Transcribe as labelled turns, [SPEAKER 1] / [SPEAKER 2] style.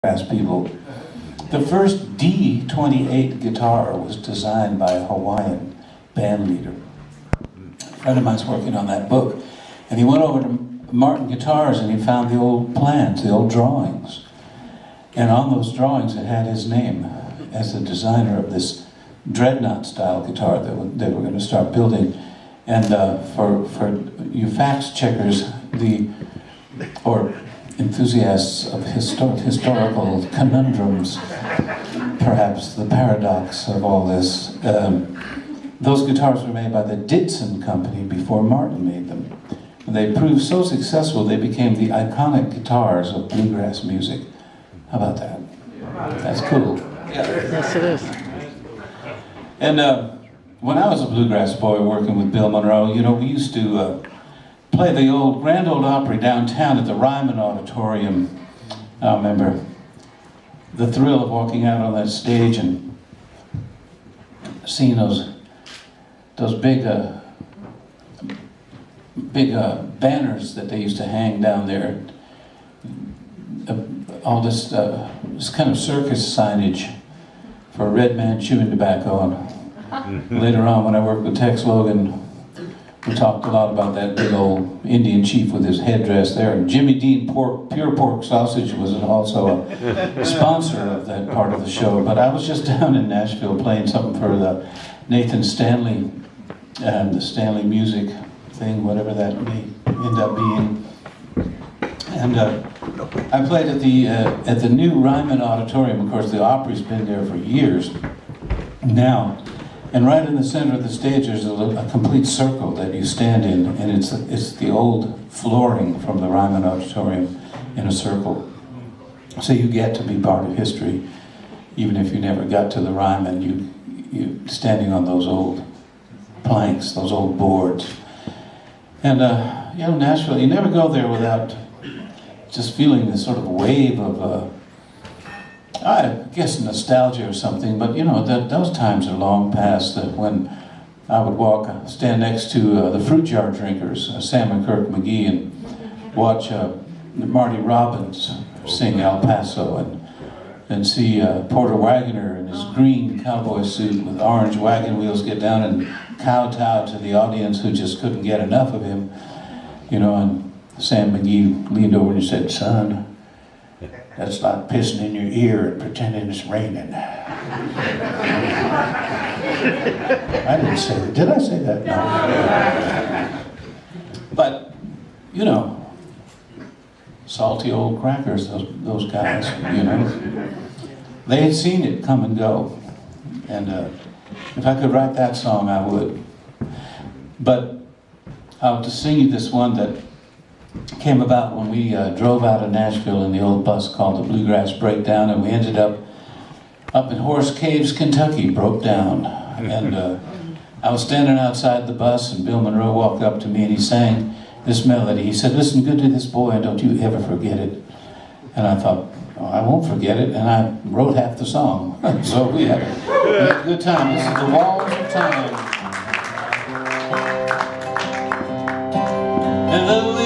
[SPEAKER 1] bluegrass people. The first D-28 guitar was designed by a Hawaiian band leader. A friend of mine's working on that book, and he went over to Martin Guitars and he found the old plans, the old drawings. And on those drawings it had his name as the designer of this dreadnought style guitar that they were going to start building. And for you fact checkers, or enthusiasts of historical conundrums, perhaps the paradox of all this, those guitars were made by the Ditson Company before Martin made them. And they proved so successful they became the iconic guitars of bluegrass music. How about that? That's cool.
[SPEAKER 2] Yeah. Yes, it is.
[SPEAKER 1] And when I was a bluegrass boy working with Bill Monroe, you know, we used to play the Grand Ole Opry downtown at the Ryman Auditorium. I remember the thrill of walking out on that stage and seeing those big banners that they used to hang down there. All this kind of circus signage for a red man chewing tobacco. And later on, when I worked with Tex Logan, we talked a lot about that big old Indian chief with his headdress there. And Jimmy Dean Pure Pork Sausage was also a sponsor of that part of the show. But I was just down in Nashville playing something for the Nathan Stanley and the Stanley Music thing, whatever that may end up being. And I played at the new Ryman Auditorium. Of course, the Opry's been there for years now. And right in the center of the stage, there's a complete circle that you stand in, and it's the old flooring from the Ryman Auditorium in a circle. So you get to be part of history, even if you never got to the Ryman. You standing on those old planks, those old boards. And you know, Nashville, you never go there without just feeling this sort of wave of I guess nostalgia or something, but you know, those times are long past, when I would stand next to the Fruit Jar Drinkers, Sam and Kirk McGee, and watch Marty Robbins sing El Paso, and see Porter Wagoner in his green cowboy suit with orange wagon wheels get down and kowtow to the audience who just couldn't get enough of him, you know. And Sam McGee leaned over and he said, "Son, that's like pissing in your ear and pretending it's raining." I didn't say that. Did I say that? No. But, you know, salty old crackers, those guys, you know. They had seen it come and go. And if I could write that song, I would. But I'll just sing you this one that came about when we drove out of Nashville in the old bus called the Bluegrass Breakdown, and we ended up in Horse Caves, Kentucky, broke down. And I was standing outside the bus, and Bill Monroe walked up to me and he sang this melody. He said, "Listen good to this boy and don't you ever forget it." And I thought, "Oh, I won't forget it," and I wrote half the song. So we had a good time. This is The Walls of Time. And the